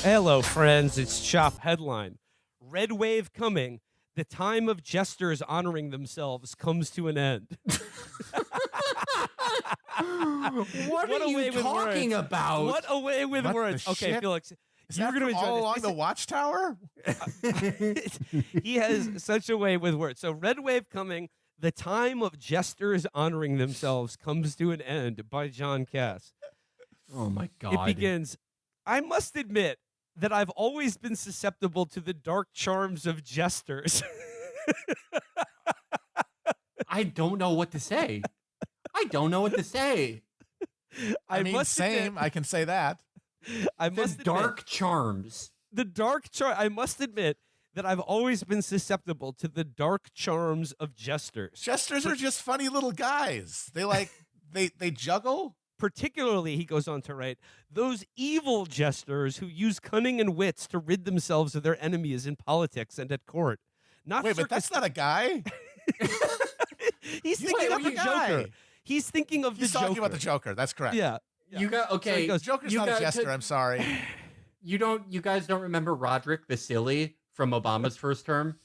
Hello, friends. It's Chop headline. Red wave coming. The time of jesters honoring themselves comes to an end. What are you talking about? What a way with What words. the Okay, shit? Felix, Is you're that going to from enjoy all this. along the Watchtower? He has such a way with words. So, red wave coming. The time of jesters honoring themselves comes to an end by John Cass. Oh my God. It begins. I must admit that I've always been susceptible to the dark charms of jesters. I don't know what to say. I mean, same. I can say that. I The must admit, dark charms. I must admit that I've always been susceptible to the dark charms of jesters. Jesters are just funny little guys. They juggle. Particularly, he goes on to write, those evil jesters who use cunning and wits to rid themselves of their enemies in politics and at court. Not Wait, but that's not a guy. He's He's thinking not of the a guy. Joker. He's thinking of He's the talking Joker. about the Joker. That's correct. Yeah. You got okay. So he goes, Joker's you not a got- jester. I'm sorry. You guys don't remember Roderick the Silly from Obama's first term?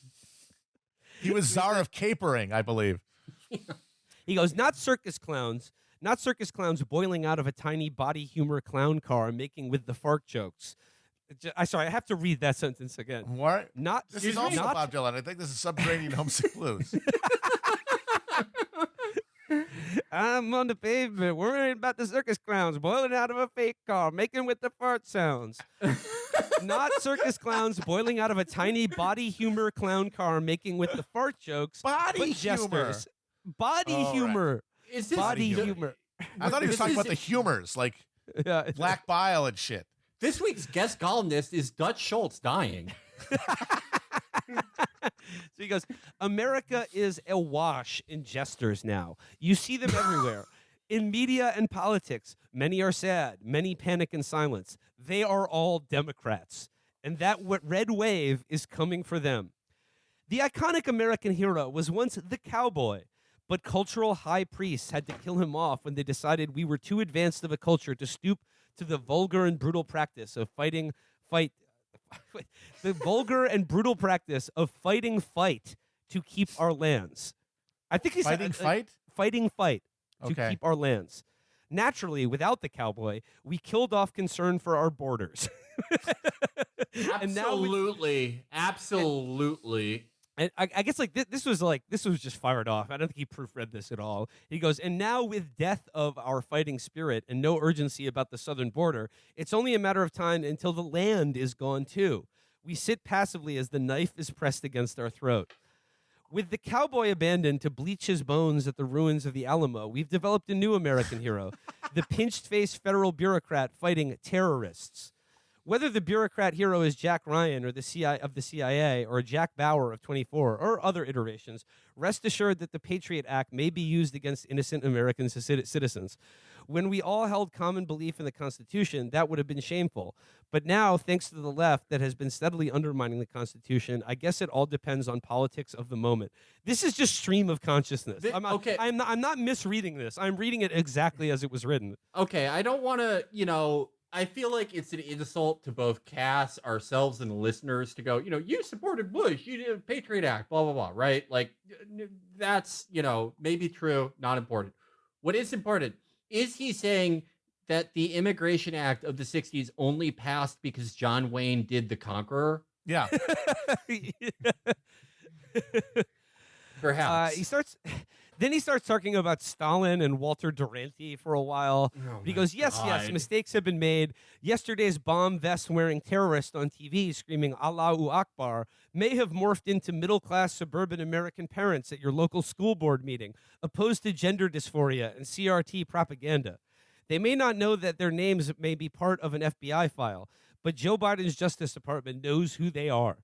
He was czar of capering, I believe. He goes, not circus clowns boiling out of a tiny body humor clown car making with the fart jokes. Sorry, I have to read that sentence again. What? Not This is also not, Bob Dylan. I think this is Subterranean Homesick Blues. I'm on the pavement worrying about the circus clowns boiling out of a fake car making with the fart sounds. Not circus clowns boiling out of a tiny body humor clown car making with the fart jokes. Body but humor. jesters. Body Oh, right. humor. Is this Body humor. humor. I thought he was This talking is- about the humors, like Yeah. black bile and shit. This week's guest columnist is Dutch Schultz dying. So he goes, America is awash in jesters now. You see them everywhere. In media and politics, many are sad, many panic in silence. They are all Democrats. And that red wave is coming for them. The iconic American hero was once the cowboy, but cultural high priests had to kill him off when they decided we were too advanced of a culture to stoop to the vulgar and brutal practice of fight to keep our lands. I think he said fighting fight to Okay. keep our lands. Naturally, without the cowboy, we killed off concern for our borders. And now Absolutely. And I guess this was just fired off. I don't think he proofread this at all. He goes, and now with death of our fighting spirit and no urgency about the southern border, it's only a matter of time until the land is gone too. We sit passively as the knife is pressed against our throat. With the cowboy abandoned to bleach his bones at the ruins of the Alamo, we've developed a new American hero, the pinched-faced federal bureaucrat fighting terrorists. Whether the bureaucrat hero is Jack Ryan or the CIA or Jack Bauer of 24 or other iterations, rest assured that the Patriot Act may be used against innocent American citizens. When we all held common belief in the Constitution, that would have been shameful. But now, thanks to the left that has been steadily undermining the Constitution, I guess it all depends on politics of the moment. This is just stream of consciousness. I'm not misreading this. I'm reading it exactly as it was written. Okay, I don't want to, I feel like it's an insult to both Cass, ourselves, and the listeners to go, you supported Bush, you did Patriot Act, blah, blah, blah, right? Like, that's, maybe true, not important. What is important is he saying that the Immigration Act of the 60s only passed because John Wayne did The Conqueror? Yeah. Perhaps. Then he starts talking about Stalin and Walter Duranty for a while. He goes, yes, mistakes have been made. Yesterday's bomb vest wearing terrorist on TV screaming Allahu Akbar may have morphed into middle-class suburban American parents at your local school board meeting, opposed to gender dysphoria and CRT propaganda. They may not know that their names may be part of an FBI file, but Joe Biden's Justice Department knows who they are.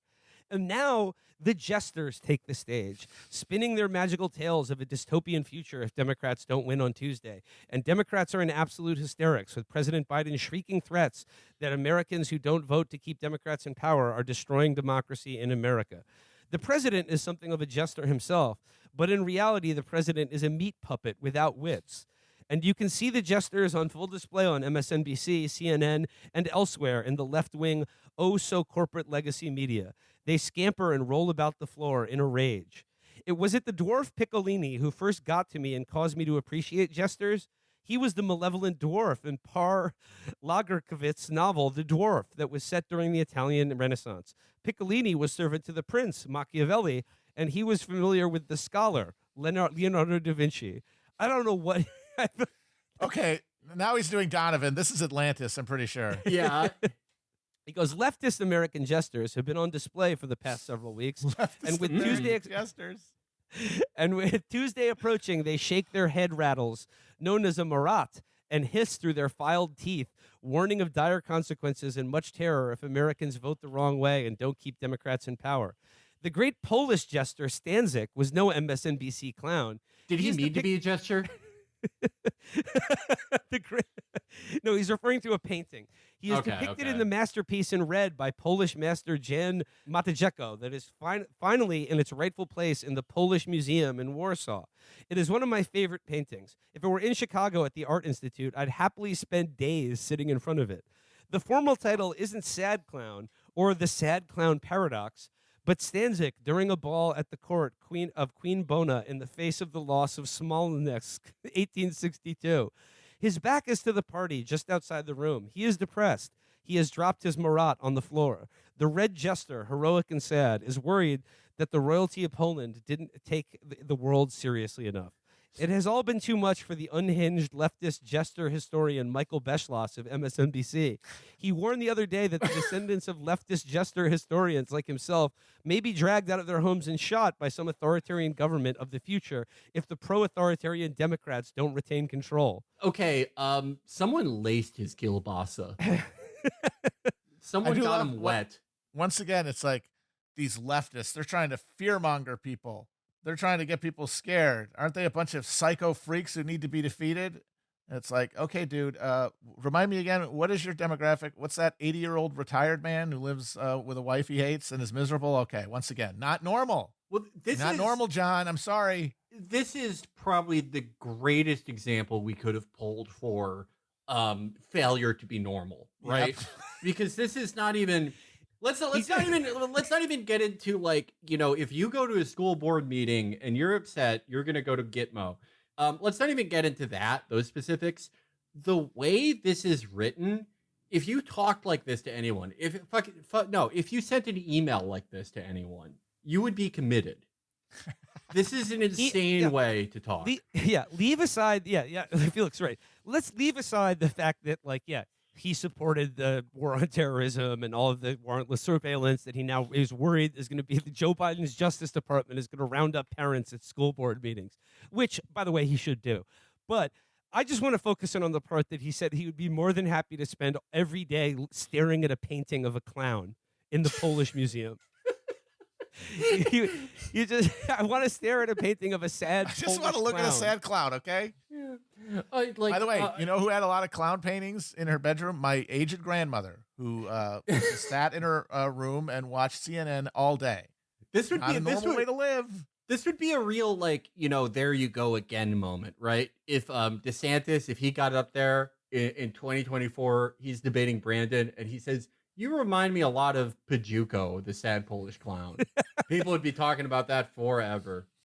And now the jesters take the stage, spinning their magical tales of a dystopian future if Democrats don't win on Tuesday. And Democrats are in absolute hysterics, with President Biden shrieking threats that Americans who don't vote to keep Democrats in power are destroying democracy in America. The president is something of a jester himself, but in reality, the president is a meat puppet without wits. And you can see the jesters on full display on MSNBC, CNN, and elsewhere in the left-wing, oh-so-corporate legacy media. They scamper and roll about the floor in a rage. It was the dwarf Piccolini who first got to me and caused me to appreciate jesters. He was the malevolent dwarf in Par Lagerkiewicz's novel The Dwarf that was set during the Italian Renaissance. Piccolini was servant to the prince, Machiavelli, and he was familiar with the scholar, Leonardo da Vinci. I don't know what... Okay, now he's doing Donovan. This is Atlantis, I'm pretty sure. Yeah. He goes, leftist American jesters have been on display for the past several weeks. And with jesters. And with Tuesday approaching, they shake their head rattles, known as a marat, and hiss through their filed teeth, warning of dire consequences and much terror if Americans vote the wrong way and don't keep Democrats in power. The great Polish jester Stanzik was no MSNBC clown. Did he need to be a gesture? No, he's referring to a painting. He is depicted in the masterpiece in red by Polish master Jan Matejko that is finally in its rightful place in the Polish Museum in Warsaw. It is one of my favorite paintings. If it were in Chicago at the Art Institute, I'd happily spend days sitting in front of it. The formal title isn't Sad Clown or The Sad Clown Paradox, but Stanzik during a ball at the court of Queen Bona in the face of the loss of Smolensk, 1862. His back is to the party just outside the room. He is depressed. He has dropped his marat on the floor. The red jester, heroic and sad, is worried that the royalty of Poland didn't take the world seriously enough. It has all been too much for the unhinged leftist jester historian Michael Beschloss of MSNBC. He warned the other day that the descendants of leftist jester historians like himself may be dragged out of their homes and shot by some authoritarian government of the future if the pro-authoritarian Democrats don't retain control. Okay, someone laced his kielbasa. Someone got him wet. Once again, it's like these leftists, they're trying to fearmonger people. They're trying to get people scared. Aren't they a bunch of psycho freaks who need to be defeated? And it's like, okay, dude, remind me again, what is your demographic? What's that 80-year-old retired man who lives with a wife he hates and is miserable? Okay, once again, not normal. Well, not normal, John. I'm sorry. This is probably the greatest example we could have pulled for failure to be normal, right? Yep. Because this is not even... Let's not even get into, like, you know, if you go to a school board meeting and you're upset, you're going to go to Gitmo. Let's not even get into those specifics. The way this is written, if you talked like this to anyone, if you sent an email like this to anyone, you would be committed. This is an insane way to talk. Leave aside, Felix, right. Let's leave aside the fact that, like, he supported the war on terrorism and all of the warrantless surveillance that he now is worried is going to be Joe Biden's Justice Department is going to round up parents at school board meetings, which, by the way, he should do. But I just want to focus in on the part that he said he would be more than happy to spend every day staring at a painting of a clown in the Polish Museum. I want to stare at a painting of a sad I just want to look clown. at a sad clown, okay? Yeah. By the way, you know who had a lot of clown paintings in her bedroom? My aged grandmother, who sat in her room and watched CNN all day. This would Not be a normal way to live. This would be a real, like, you know, there you go again moment, right? If DeSantis, if he got up there in 2024, he's debating Brandon, and he says, "You remind me a lot of Pajuko, the sad Polish clown." People would be talking about that forever.